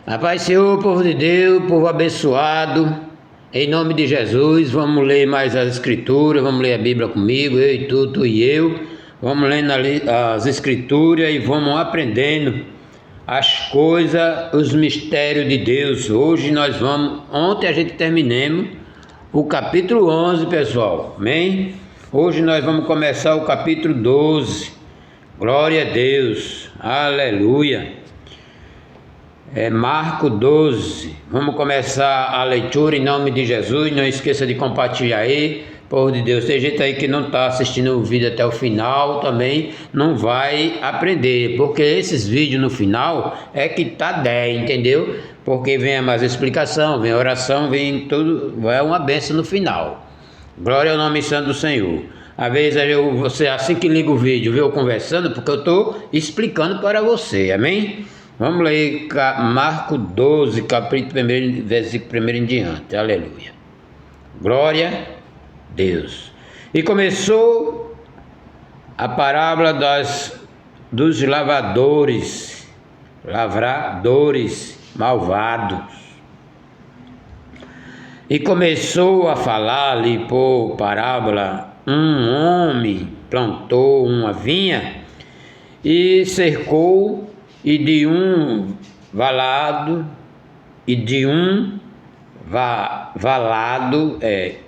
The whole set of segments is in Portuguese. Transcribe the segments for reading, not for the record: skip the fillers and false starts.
A paz, Senhor, povo de Deus, povo abençoado, em nome de Jesus, vamos ler mais as Escrituras, vamos ler a Bíblia comigo, eu e tu e eu, vamos lendo as Escrituras e vamos aprendendo as coisas, os mistérios de Deus. Hoje ontem a gente terminamos o capítulo 11, pessoal, amém? Hoje nós vamos começar o capítulo 12, glória a Deus, aleluia. Marcos 12, vamos começar a leitura em nome de Jesus. Não esqueça de compartilhar aí, povo de Deus. Tem gente aí que não está assistindo o vídeo até o final, também não vai aprender, porque esses vídeos no final é que tá 10, entendeu? Porque vem mais explicação, vem oração, vem tudo, é uma bênção no final. Glória ao nome santo do Senhor. Às vezes você assim que liga o vídeo, vê eu conversando, porque eu estou explicando para você, amém? Vamos ler Marcos 12, capítulo 1, versículo 1 em diante, aleluia. Glória a Deus. E começou a parábola dos lavradores malvados. E começou a falar ali por parábola: um homem plantou uma vinha e cercou e de um valado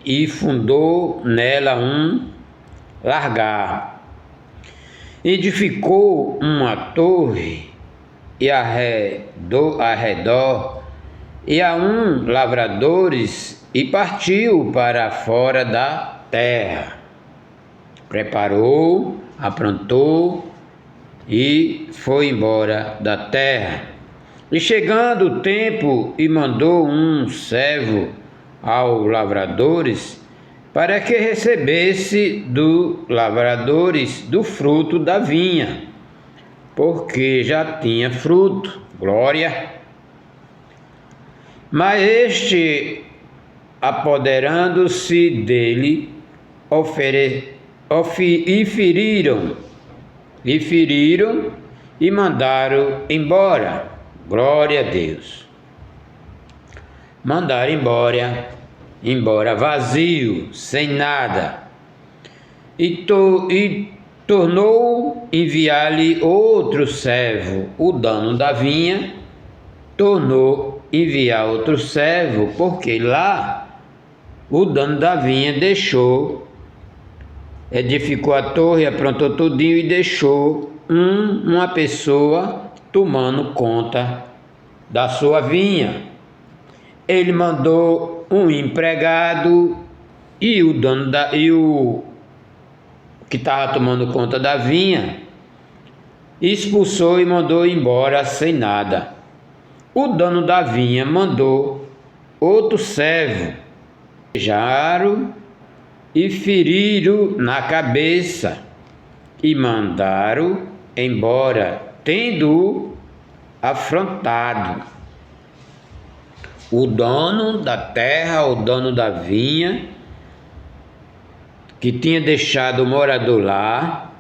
e fundou nela um largar. Edificou uma torre e arredor e a lavradores e partiu para fora da terra. Preparou, aprontou e foi embora da terra. E chegando o tempo, e mandou um servo aos lavradores para que recebesse dos lavradores do fruto da vinha, porque já tinha fruto. Glória. Mas este, apoderando-se dele, feriram e mandaram embora. Glória a Deus. Mandaram embora vazio, sem nada. E tornou enviar-lhe outro servo, o dono da vinha, tornou enviar outro servo, porque lá o dono da vinha edificou a torre, aprontou tudinho e deixou uma pessoa tomando conta da sua vinha. Ele mandou um empregado e o que estava tomando conta da vinha expulsou e mandou embora sem nada. O dono da vinha mandou outro servo, beijaram e feriram na cabeça e mandaram embora, tendo-o afrontado. O dono da terra, o dono da vinha, que tinha deixado o morador lá,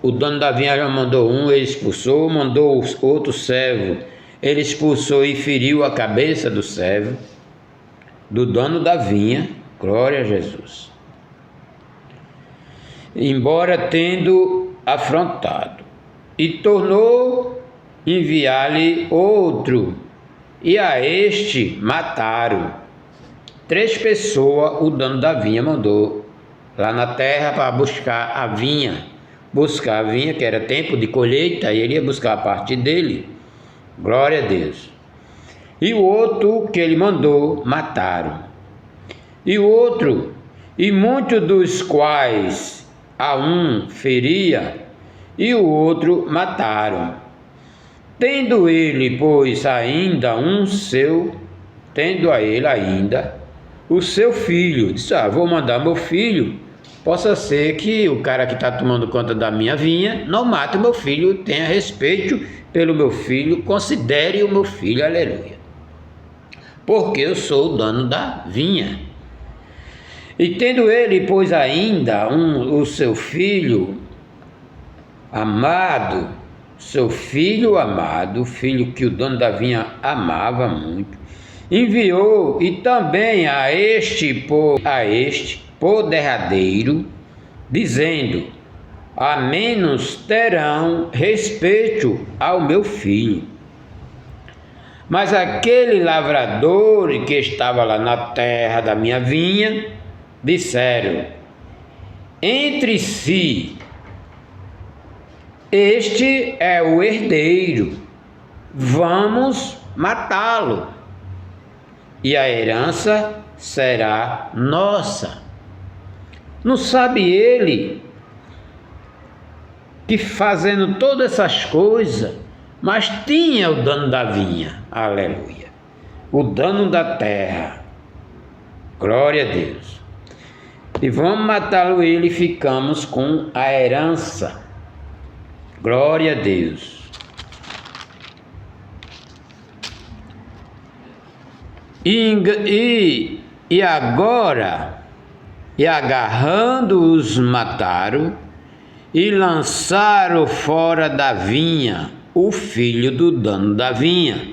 o dono da vinha já mandou ele expulsou, mandou outro servo, ele expulsou e feriu a cabeça do servo, do dono da vinha. Glória a Jesus. Embora tendo afrontado, e tornou enviar-lhe outro, e a este mataram. 3 pessoas o dono da vinha mandou lá na terra para buscar a vinha, que era tempo de colheita, e ele ia buscar a parte dele. Glória a Deus. E o outro que ele mandou, mataram. E o outro, e muitos dos quais a um feria, e o outro mataram. Tendo ele, pois, ainda o seu filho, disse: vou mandar meu filho, possa ser que o cara que está tomando conta da minha vinha não mate o meu filho, tenha respeito pelo meu filho, considere o meu filho, aleluia, porque eu sou o dono da vinha. E tendo ele, pois, ainda o seu filho amado, seu filho amado, o filho que o dono da vinha amava muito, enviou e também a este por derradeiro, dizendo: a menos terão respeito ao meu filho. Mas aquele lavrador que estava lá na terra da minha vinha, disseram entre si: este é o herdeiro, vamos matá-lo, e a herança será nossa. Não sabe ele que fazendo todas essas coisas, mas tinha o dono da vinha, aleluia, o dono da terra, glória a Deus, e vamos matá-lo ele e ficamos com a herança, glória a Deus. E agora, agarrando-os, mataram e lançaram fora da vinha o filho do dono da vinha.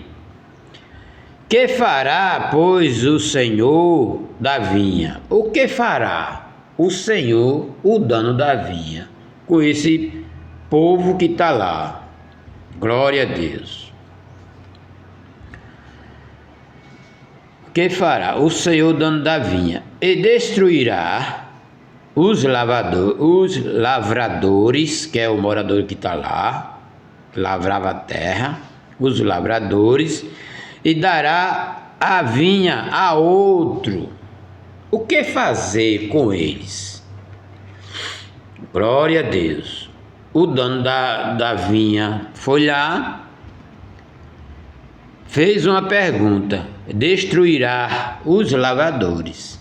Que fará, pois, o Senhor da vinha? O que fará o Senhor, o dono da vinha, com esse povo que está lá? Glória a Deus. Que fará o Senhor, dono da vinha? E destruirá os lavradores, que é o morador que está lá, lavrava a terra, os lavradores, e dará a vinha a outro. O que fazer com eles? Glória a Deus. O dono da vinha foi lá, fez uma pergunta: destruirá os lavradores?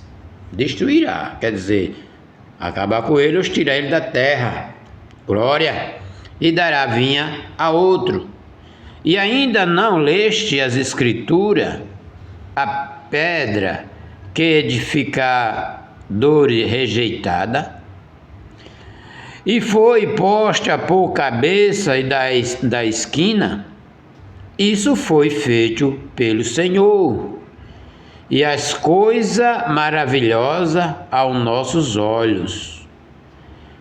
Destruirá, quer dizer, acabar com ele, ou tirar ele da terra. Glória. E dará a vinha a outro. E ainda não leste as escrituras? A pedra que edificadores rejeitada, e foi posta por cabeça da esquina. Isso foi feito pelo Senhor, e as coisas maravilhosas aos nossos olhos.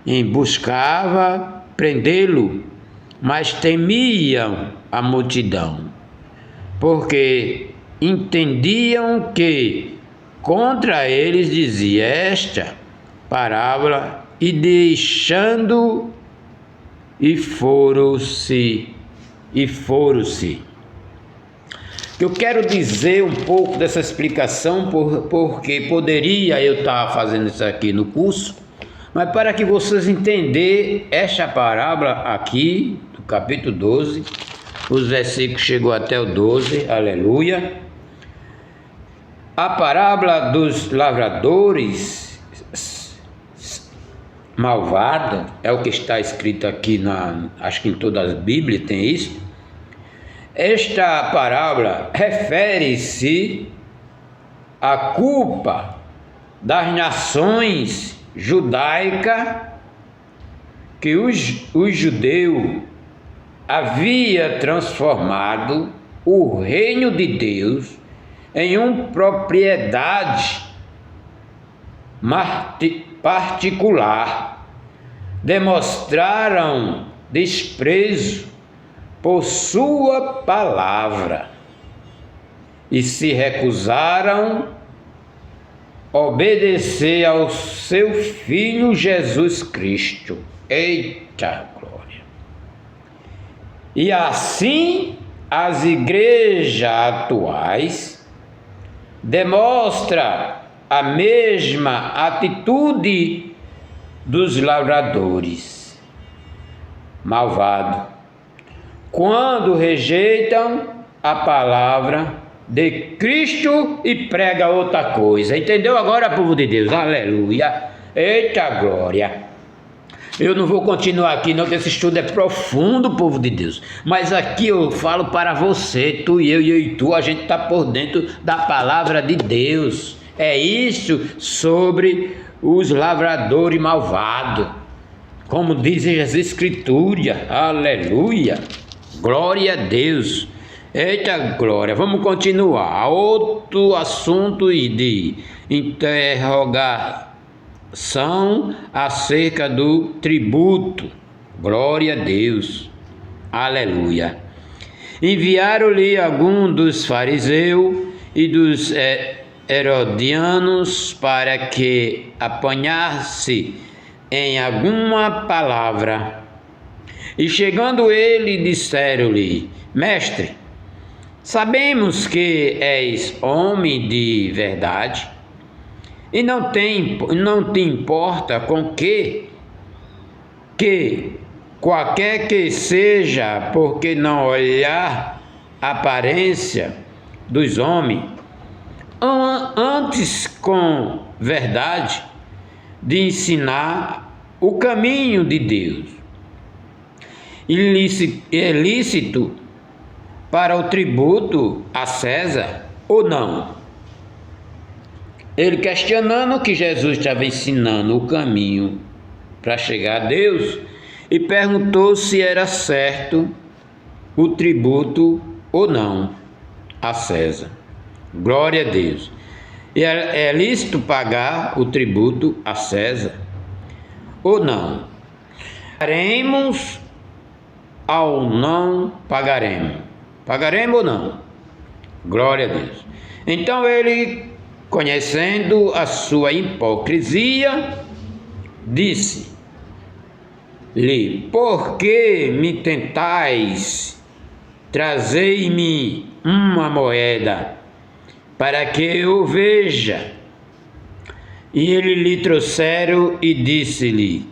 E buscava prendê-lo, mas temiam a multidão, porque entendiam que contra eles dizia esta parábola, e deixando e foram-se. Eu quero dizer um pouco dessa explicação, porque poderia eu estar fazendo isso aqui no curso, mas para que vocês entenderem esta parábola aqui, do capítulo 12, os versículos chegou até o 12, aleluia. A parábola dos lavradores malvados, é o que está escrito aqui, acho que em todas as Bíblias tem isso. Esta parábola refere-se à culpa das nações judaicas, que os judeus havia transformado o reino de Deus em uma propriedade particular. Demonstraram desprezo por sua palavra e se recusaram a obedecer ao seu Filho Jesus Cristo. Eita glória! E assim as igrejas atuais demonstram a mesma atitude dos lavradores malvados, quando rejeitam a palavra de Cristo e prega outra coisa. Entendeu agora, povo de Deus? Aleluia! Eita glória! Eu não vou continuar aqui não, que esse estudo é profundo, povo de Deus. Mas aqui eu falo para você, tu e eu e tu, a gente está por dentro da palavra de Deus. É isso sobre os lavradores malvados. como dizem as Escrituras. Aleluia, glória a Deus. Eita glória, vamos continuar. Outro assunto de interrogação acerca do tributo. Glória a Deus, aleluia. Enviaram-lhe alguns dos fariseus e dos herodianos para que apanhasse em alguma palavra. E chegando ele, disseram-lhe: Mestre, sabemos que és homem de verdade, e não te importa com que qualquer que seja, porque não olhar a aparência dos homens, antes com verdade, de ensinar o caminho de Deus. É lícito para o tributo a César ou não? Ele questionando que Jesus estava ensinando o caminho para chegar a Deus, e perguntou se era certo o tributo ou não a César. Glória a Deus. É lícito pagar o tributo a César ou não? Pagaremos ou não pagaremos? Pagaremos ou não? Glória a Deus. Então ele, conhecendo a sua hipocrisia, disse-lhe: por que me tentais? Trazei-me uma moeda, para que eu veja. E ele lhe trouxeram e disse-lhe: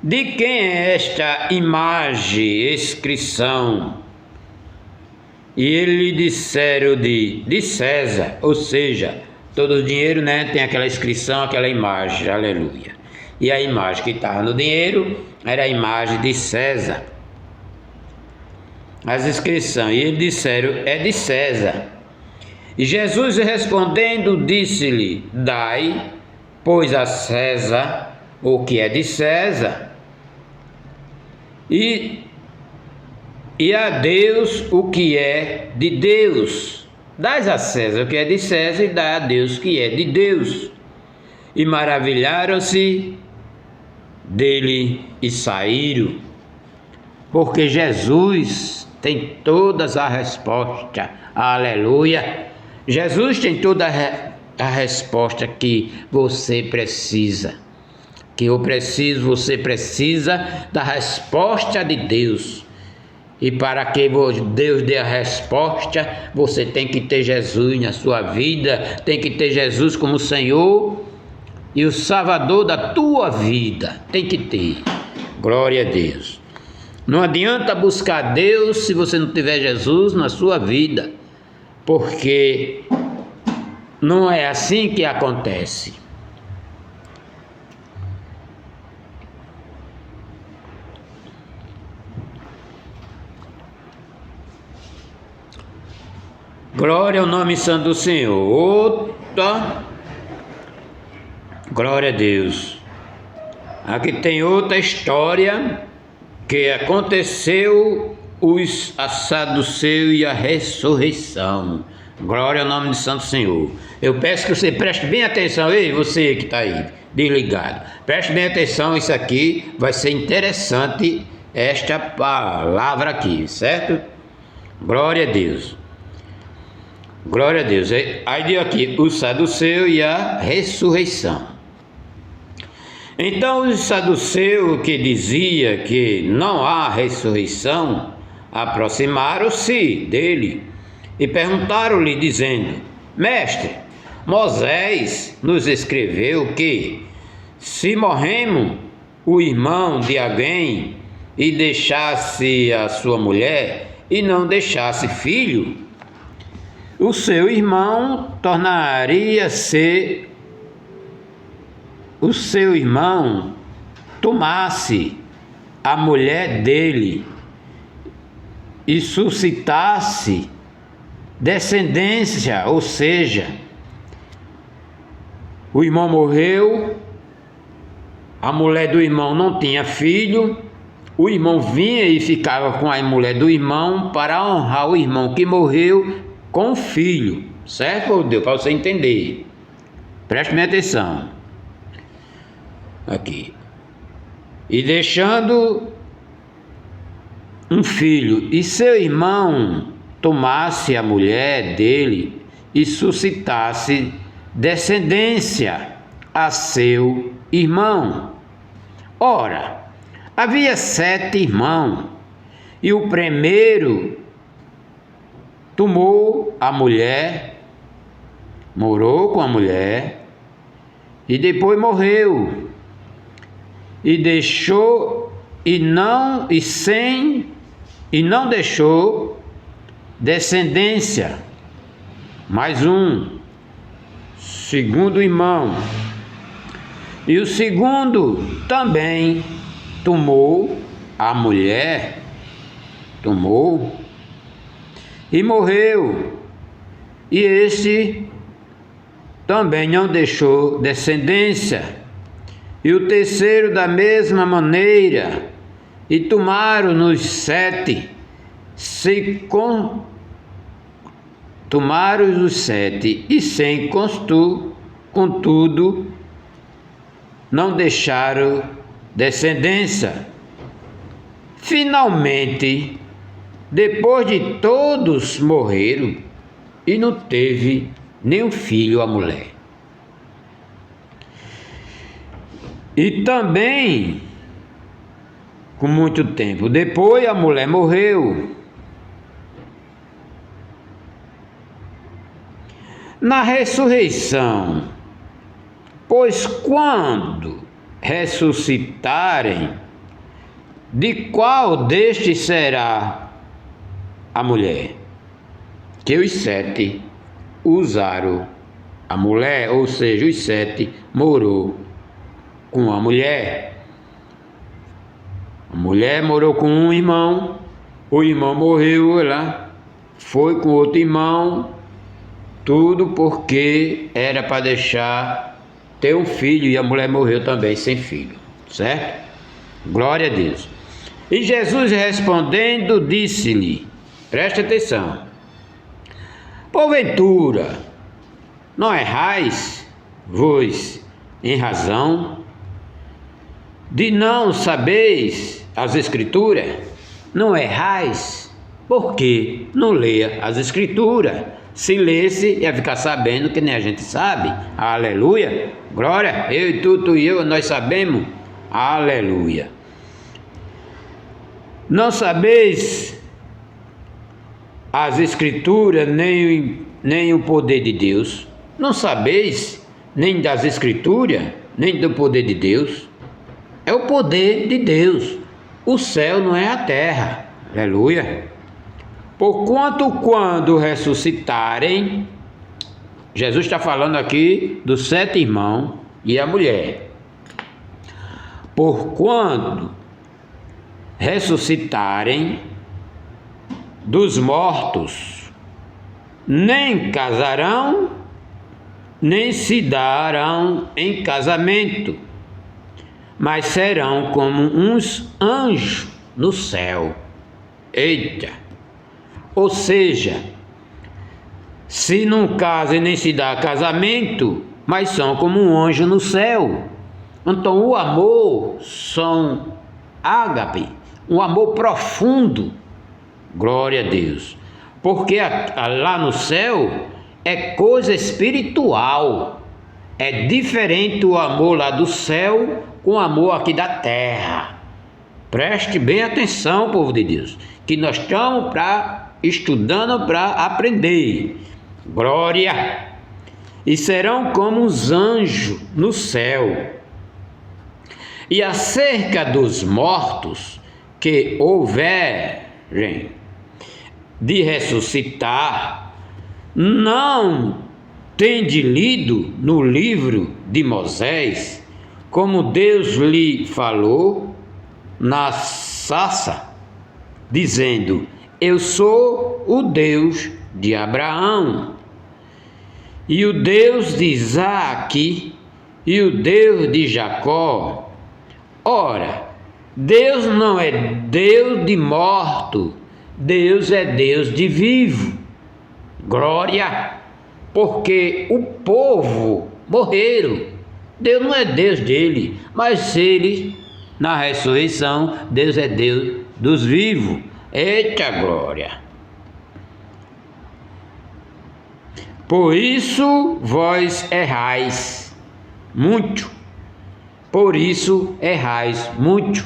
de quem é esta imagem e inscrição? E ele lhe disseram de César, ou seja, todo o dinheiro, tem aquela inscrição, aquela imagem, aleluia. E a imagem que estava no dinheiro era a imagem de César. As inscrições, e eles disseram: é de César. E Jesus respondendo disse-lhe: dai, pois a César o que é de César, e a Deus o que é de Deus. Dás a César o que é de César e dá a Deus o que é de Deus. E maravilharam-se dele e saíram, porque Jesus tem todas as respostas. Aleluia. Jesus tem toda a resposta que você precisa. Que eu preciso, você precisa da resposta de Deus. E para que Deus dê a resposta, você tem que ter Jesus na sua vida, tem que ter Jesus como Senhor e o Salvador da tua vida. Tem que ter. Glória a Deus. Não adianta buscar Deus se você não tiver Jesus na sua vida, porque não é assim que acontece. Glória ao nome santo do Senhor. Outra. Glória a Deus. Aqui tem outra história que aconteceu, os saduceus e a ressurreição. Glória ao nome do santo Senhor. Eu peço que você preste bem atenção. Ei, você que está aí desligado, preste bem atenção. Isso aqui vai ser interessante, esta palavra aqui, certo? Glória a Deus. Glória a Deus. Aí diz aqui: o saduceu e a ressurreição. Então os saduceus, que dizia que não há ressurreição, aproximaram-se dele e perguntaram-lhe, dizendo: Mestre, Moisés nos escreveu que, se morremos o irmão de alguém e deixasse a sua mulher e não deixasse filho, o seu irmão tornaria-se, o seu irmão tomasse a mulher dele e suscitasse descendência, ou seja, o irmão morreu, a mulher do irmão não tinha filho, o irmão vinha e ficava com a mulher do irmão para honrar o irmão que morreu com o filho, certo? Deu para você entender. Preste bem atenção. Aqui. E deixando um filho, e seu irmão tomasse a mulher dele e suscitasse descendência a seu irmão. Ora, havia 7 irmãos, e o primeiro tomou a mulher, morou com a mulher, e depois morreu, e deixou, e não deixou descendência. Mais um, segundo irmão. E o segundo também tomou a mulher, e morreu. E este também não deixou descendência. E o terceiro da mesma maneira. E tomaram os 7, tomaram os 7, e sem contudo, não deixaram descendência. Finalmente, depois de todos morreram, e não teve nenhum filho a mulher. E também, com muito tempo depois, a mulher morreu. Na ressurreição, pois quando ressuscitarem, de qual destes será a mulher? Que os 7 usaram a mulher, ou seja, os 7 morou com a mulher. A mulher morou com um irmão, o irmão morreu, ela foi com outro irmão, tudo porque era para deixar ter um filho, e a mulher morreu também sem filho, certo? Glória a Deus. E Jesus respondendo disse-lhe, preste atenção, porventura não errais vos em razão de não sabeis as Escrituras? Não errais, porque não leia as Escrituras. Se lesse, ia ficar sabendo que nem a gente sabe. Aleluia, glória, eu e tu e eu, nós sabemos. Aleluia. Não sabeis as Escrituras, nem o poder de Deus. Não sabeis nem das Escrituras, nem do poder de Deus. É o poder de Deus. O céu não é a terra. Aleluia. Porquanto quando ressuscitarem, Jesus está falando aqui dos 7 irmãos e a mulher. Porquanto ressuscitarem dos mortos, nem casarão, nem se darão em casamento, mas serão como uns anjos no céu. Eita! Ou seja, se não casam e nem se dá casamento, mas são como um anjo no céu. Então o amor são ágape, um amor profundo. Glória a Deus. Porque lá no céu é coisa espiritual. É diferente o amor lá do céu com o amor aqui da terra. Preste bem atenção, povo de Deus, que nós estamos estudando para aprender. Glória! E serão como os anjos no céu. E acerca dos mortos que houverem de ressuscitar, não tende lido no livro de Moisés, como Deus lhe falou na sarça, dizendo: eu sou o Deus de Abraão, e o Deus de Isaque, e o Deus de Jacó. Ora, Deus não é Deus de morto, Deus é Deus de vivo. Glória! Porque o povo morreram. Deus não é Deus dele, mas ele, na ressurreição, Deus é Deus dos vivos. Eita glória! Por isso vós errais muito. Por isso errais muito.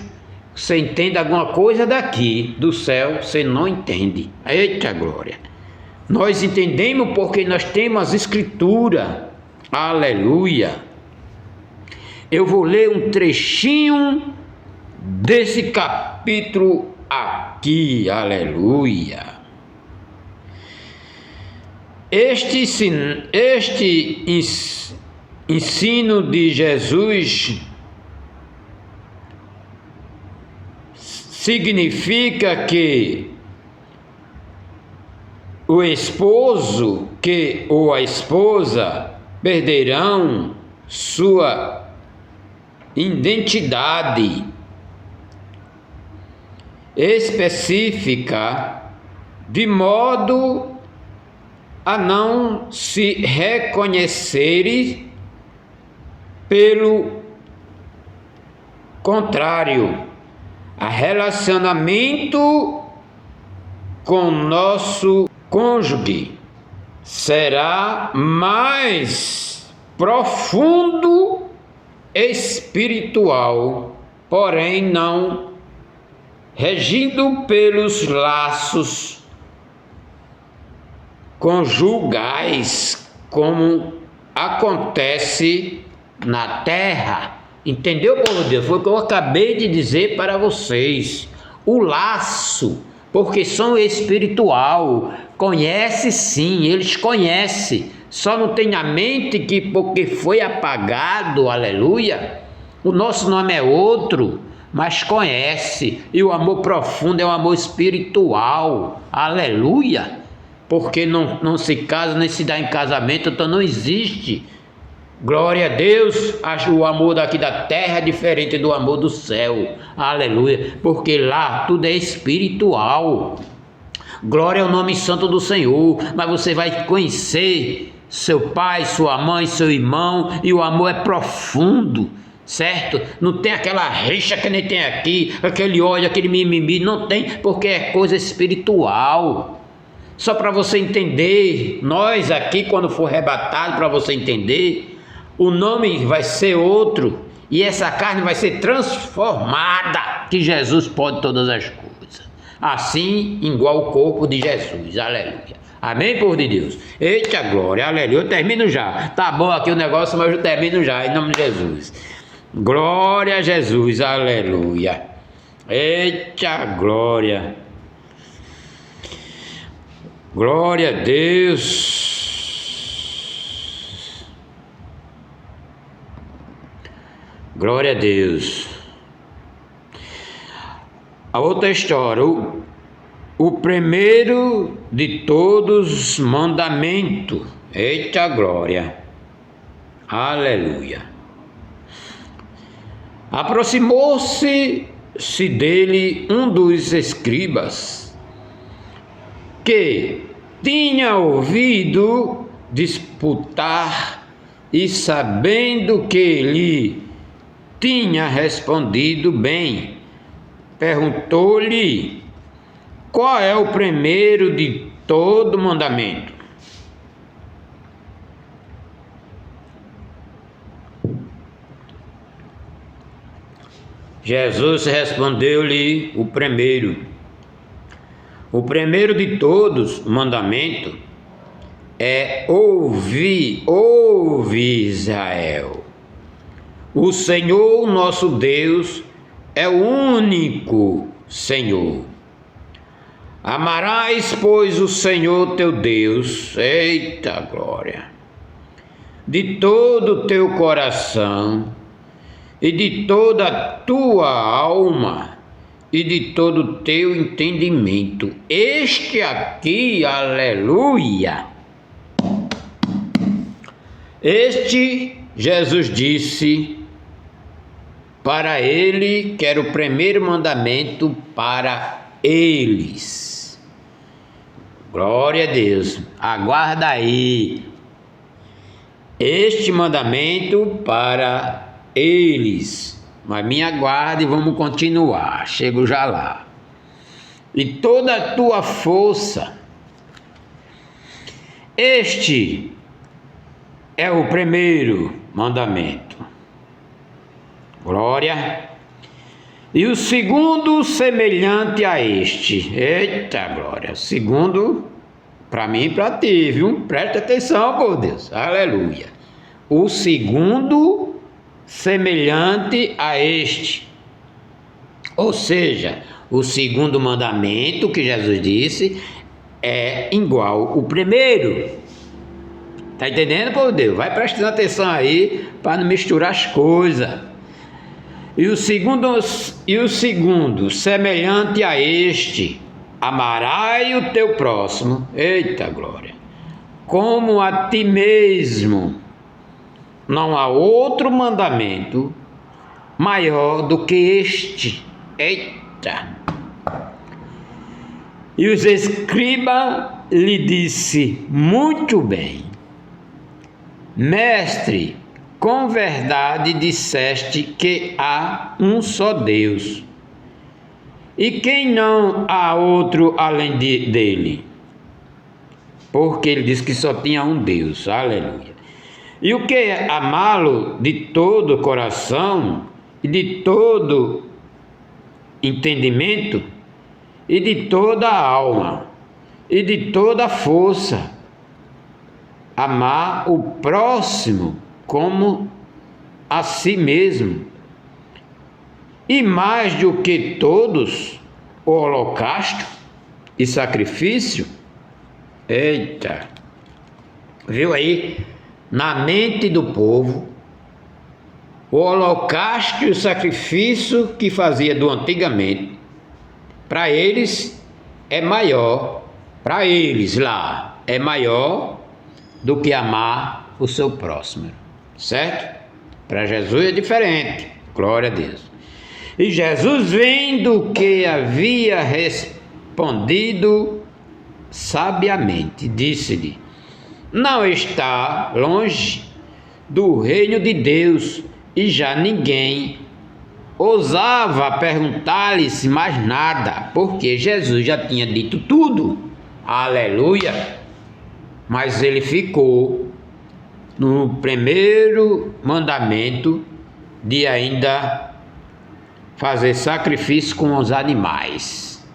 Você entende alguma coisa daqui do céu, você não entende. Eita glória! Nós entendemos porque nós temos as escrituras. Aleluia! Eu vou ler um trechinho desse capítulo aqui. Aleluia! Este ensino de Jesus significa que o esposo ou a esposa perderão sua identidade específica, de modo a não se reconhecerem. Pelo contrário, a relacionamento com nosso cônjuge será mais profundo, espiritual, porém não regido pelos laços conjugais, como acontece na terra. Entendeu, povo de Deus? Foi o que eu acabei de dizer para vocês. O laço, porque são espiritual, conhece sim, eles conhecem, só não tem a mente que porque foi apagado, aleluia, o nosso nome é outro, mas conhece, e o amor profundo é um amor espiritual, aleluia, porque não se casa nem se dá em casamento, então não existe. Glória a Deus, o amor daqui da terra é diferente do amor do céu, aleluia, porque lá tudo é espiritual. Glória ao nome santo do Senhor. Mas você vai conhecer seu pai, sua mãe, seu irmão, e o amor é profundo, certo? Não tem aquela rixa que nem tem aqui, aquele ódio, aquele mimimi, não tem, porque é coisa espiritual. Só para você entender, nós aqui quando for arrebatado, para você entender, o nome vai ser outro, e essa carne vai ser transformada, que Jesus pode todas as coisas, assim igual o corpo de Jesus, aleluia, amém, povo de Deus, eita glória, aleluia, eu termino já, tá bom aqui o negócio, mas eu termino já, em nome de Jesus, glória a Jesus, aleluia, eita glória, glória a Deus. Glória a Deus. A outra história, o primeiro de todos os mandamentos. Eita glória. Aleluia. Aproximou-se dele um dos escribas, que tinha ouvido disputar, e sabendo que ele tinha respondido bem, perguntou-lhe: qual é o primeiro de todo mandamento? Jesus respondeu-lhe: o primeiro de todos os mandamentos é ouve Israel. O Senhor nosso Deus é o único Senhor. Amarás, pois, o Senhor teu Deus, eita glória, de todo o teu coração, e de toda a tua alma, e de todo o teu entendimento. Este aqui, aleluia, este Jesus disse para ele, que era o primeiro mandamento para eles. Glória a Deus. Aguarda aí. Este mandamento para eles. Mas me aguarde e vamos continuar. Chego já lá. E toda a tua força. Este é o primeiro mandamento. Glória. E o segundo semelhante a este. Eita glória. O segundo, para mim e para ti, viu? Presta atenção, por Deus. Aleluia. O segundo semelhante a este. Ou seja, o segundo mandamento que Jesus disse é igual o primeiro. Tá entendendo, por Deus? Vai prestando atenção aí para não misturar as coisas. E o segundo, semelhante a este, amarás o teu próximo, eita glória, como a ti mesmo. Não há outro mandamento maior do que este, eita. E os escribas lhe disse, muito bem, mestre, com verdade disseste que há um só Deus, e quem não há outro além dele? Porque ele disse que só tinha um Deus, aleluia. E o que é amá-lo de todo o coração, e de todo entendimento, e de toda a alma, e de toda a força, amar o próximo como a si mesmo, e mais do que todos, o holocausto e sacrifício. Eita, viu aí, na mente do povo, o holocausto e o sacrifício que fazia do antigamente, para eles é maior, para eles lá é maior do que amar o seu próximo. Certo? Para Jesus é diferente, glória a Deus. E Jesus, vendo que havia respondido sabiamente, disse-lhe, não está longe do reino de Deus. E já ninguém ousava perguntar-lhes mais nada, porque Jesus já tinha dito tudo, aleluia. Mas ele ficou no primeiro mandamento de ainda fazer sacrifício com os animais.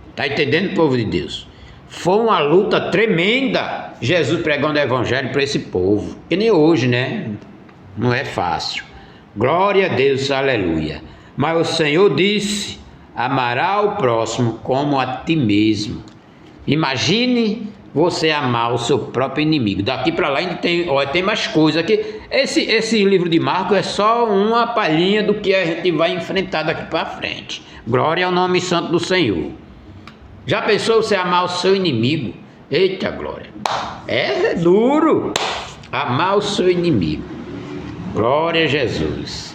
Está entendendo, povo de Deus? Foi uma luta tremenda Jesus pregando o evangelho para esse povo, que nem hoje, né? Não é fácil. Glória a Deus, aleluia. Mas o Senhor disse, amará o próximo como a ti mesmo. Imagine você amar o seu próprio inimigo. Daqui para lá ainda tem mais coisa aqui. Esse livro de Marcos é só uma palhinha do que a gente vai enfrentar daqui para frente. Glória ao nome santo do Senhor. Já pensou você amar o seu inimigo? Eita glória. É duro amar o seu inimigo. Glória a Jesus.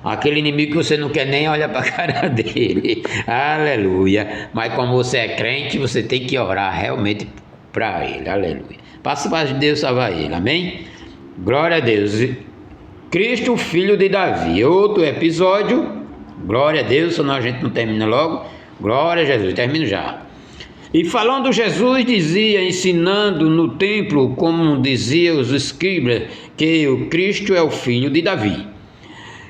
Aquele inimigo que você não quer nem olhar para a cara dele. Aleluia. Mas como você é crente, você tem que orar realmente para ele. Aleluia. Passa a paz de Deus salvar ele. Amém? Glória a Deus. Cristo, filho de Davi. Outro episódio. Glória a Deus, senão a gente não termina logo. Glória a Jesus. Termino já. E falando Jesus dizia, ensinando no templo, como diziam os escribas, que o Cristo é o filho de Davi.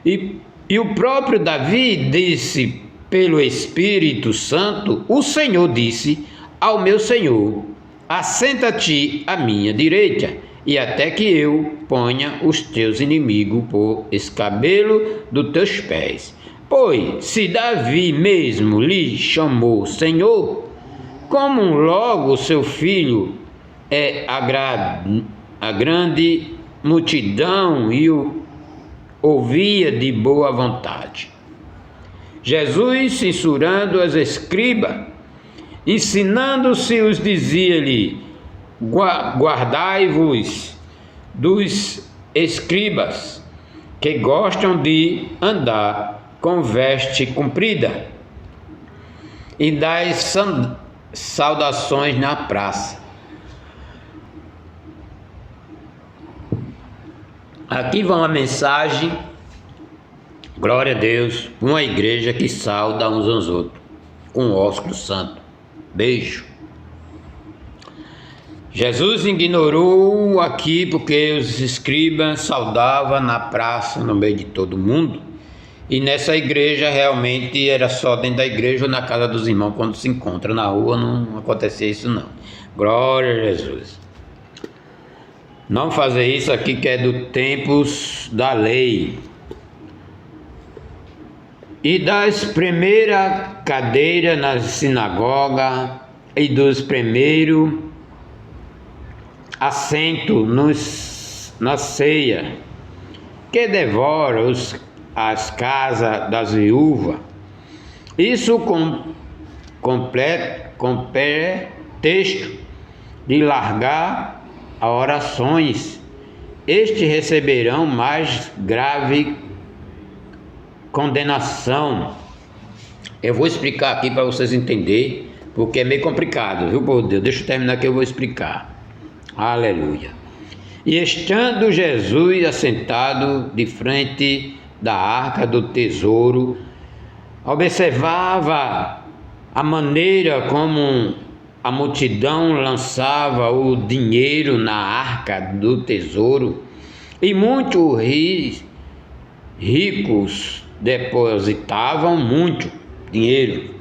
E o próprio Davi disse pelo Espírito Santo, o Senhor disse ao meu Senhor, assenta-te à minha direita, e até que eu ponha os teus inimigos por escabelo dos teus pés. Pois, se Davi mesmo lhe chamou Senhor, como logo seu filho é a grande multidão e o ouvia de boa vontade. Jesus, censurando as escribas, ensinando-se, os dizia-lhe, guardai-vos dos escribas, que gostam de andar com veste comprida e das saudações na praça. Aqui vai uma mensagem, glória a Deus, uma igreja que sauda uns aos outros, com o ósculo santo. Beijo. Jesus ignorou aqui porque os escribas saudavam na praça, no meio de todo mundo, e nessa igreja realmente era só dentro da igreja ou na casa dos irmãos. Quando se encontra na rua não acontecia isso não. Glória a Jesus. Não fazer isso aqui que é do tempos da lei. E das primeiras cadeiras na sinagoga e dos primeiros assentos na ceia, que devora as casas das viúvas. Isso com pretexto de largar a orações, estes receberão mais grave condenação. Eu vou explicar aqui para vocês entenderem, porque é meio complicado, viu, por Deus? Deixa eu terminar que eu vou explicar. Aleluia. E estando Jesus assentado de frente da arca do tesouro, observava a maneira como a multidão lançava o dinheiro na arca do tesouro, e muitos ricos depositavam muito dinheiro.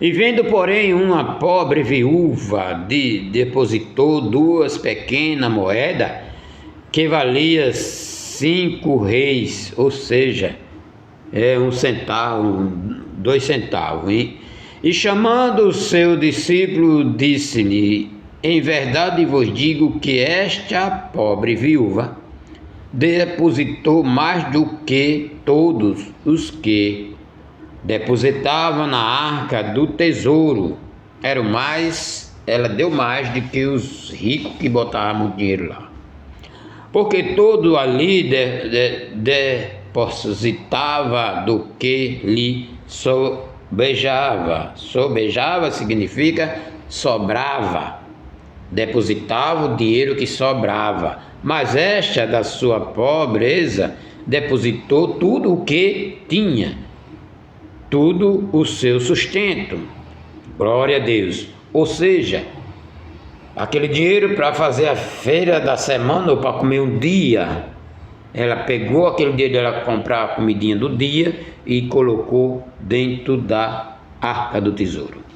E vendo, porém, uma pobre viúva depositou 2 pequenas moedas, que valia 5 réis, ou seja, 1 centavo, 2 centavos. E chamando o seu discípulo, disse-lhe: em verdade vos digo que esta pobre viúva depositou mais do que todos os que depositavam na arca do tesouro. Ela deu mais do que os ricos que botavam o dinheiro lá. Porque todo ali depositava do que lhe sobejava. Sobejava significa sobrava. Depositava o dinheiro que sobrava. Mas esta, da sua pobreza, depositou tudo o que tinha, tudo o seu sustento. Glória a Deus. Ou seja, aquele dinheiro para fazer a feira da semana ou para comer um dia, ela pegou aquele dinheiro dela comprar a comidinha do dia e colocou dentro da arca do tesouro.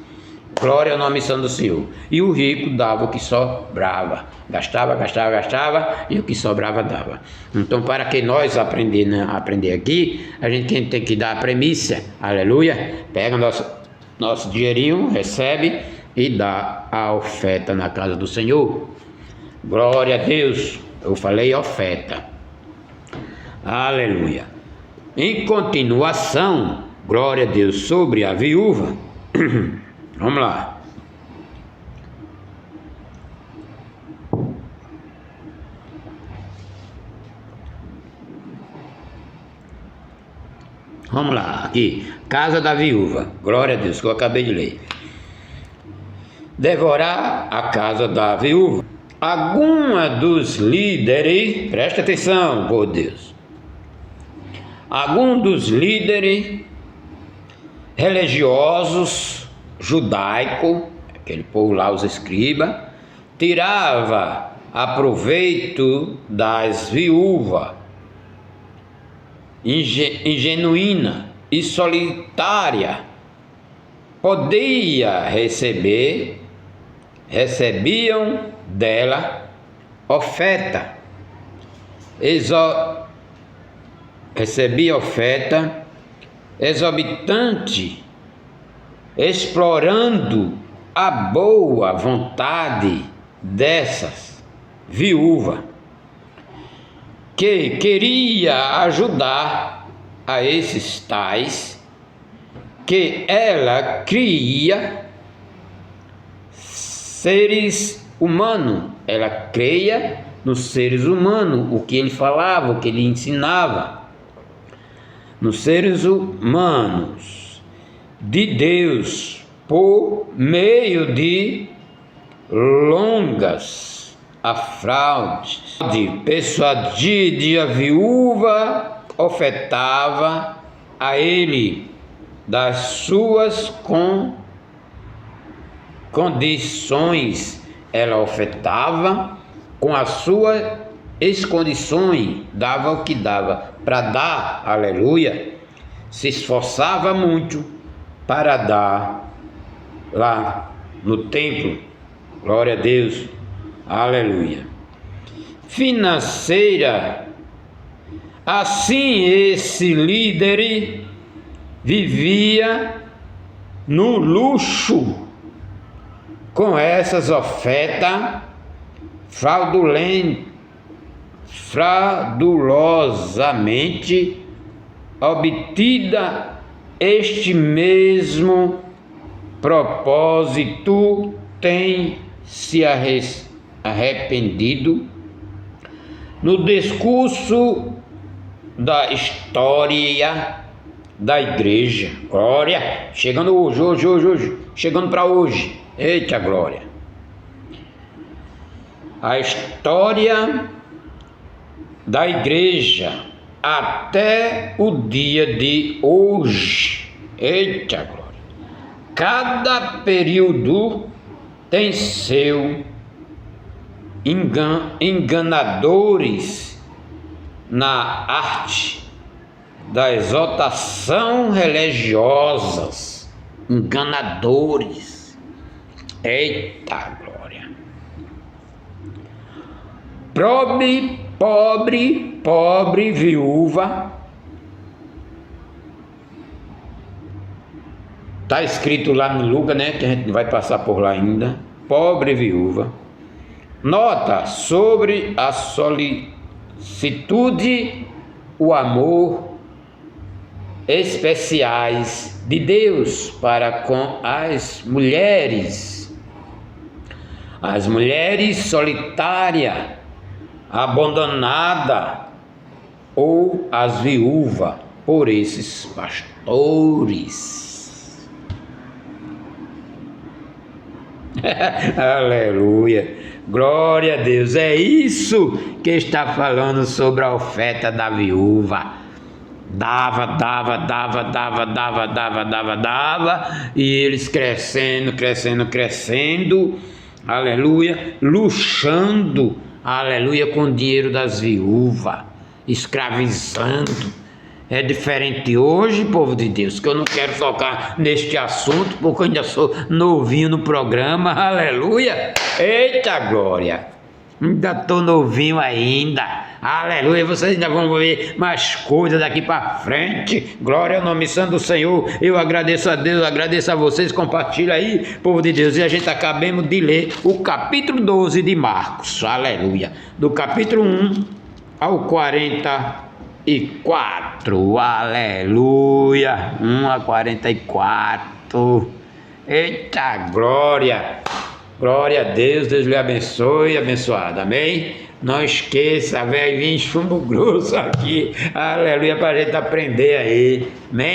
Glória ao nome santo do Senhor. E o rico dava o que sobrava. Gastava e o que sobrava dava. Então, para que nós aprender aqui, a gente tem que dar a premissa. Aleluia. Pega nosso dinheirinho, recebe e dá a oferta na casa do Senhor. Glória a Deus. Eu falei oferta. Aleluia. Em continuação, glória a Deus, sobre a viúva. Vamos lá. Vamos lá, aqui. Casa da viúva. Glória a Deus, que eu acabei de ler. Devorar a casa da viúva. Alguma dos líderes, presta atenção, por Deus. Algum dos líderes religiosos judaico, aquele povo lá, os escribas, tirava aproveito das viúvas, ingenuína e solitária, recebiam dela oferta, recebia oferta exorbitante, explorando a boa vontade dessas viúvas, que queria ajudar a esses tais que ela cria seres humanos. Ela creia nos seres humanos, o que ele falava, o que ele ensinava. Nos seres humanos de Deus, por meio de longas afraudes, de persuadir a viúva, ofertava a ele das suas condições, ela ofertava com as suas condições, dava o que dava para dar, aleluia, se esforçava muito para dar lá no templo, glória a Deus, aleluia. Financeira, assim esse líder vivia no luxo com essas ofertas fraudulosamente obtida. Este mesmo propósito tem se arrependido no discurso da história da igreja. Glória, chegando hoje, chegando para hoje. Eita glória! A história da igreja até o dia de hoje. Eita glória! Cada período tem seu enganadores na arte da exaltação religiosas. Enganadores. Eita glória! Pobre viúva. Está escrito lá no Lucas, né? Que a gente vai passar por lá ainda. Pobre viúva. Nota sobre a solicitude, o amor especiais de Deus para com as mulheres. As mulheres solitárias, abandonadas, ou as viúvas por esses pastores. Aleluia, glória a Deus. É isso que está falando sobre a oferta da viúva. Dava, e eles crescendo, aleluia, luxando, aleluia, com o dinheiro das viúvas, escravizando. É diferente hoje, povo de Deus, que eu não quero tocar neste assunto, porque eu ainda sou novinho no programa, aleluia, eita glória, ainda estou novinho ainda, aleluia, vocês ainda vão ver mais coisas daqui para frente, glória ao nome santo do Senhor. Eu agradeço a Deus, agradeço a vocês, compartilha aí, povo de Deus, e a gente acabamos de ler o capítulo 12 de Marcos, aleluia, do capítulo 1 ao 44, aleluia, 1 a 44, eita glória, glória a Deus, Deus lhe abençoe, abençoado, amém? Não esqueça, vai vir chumbo grosso aqui, aleluia, para a gente aprender aí, amém?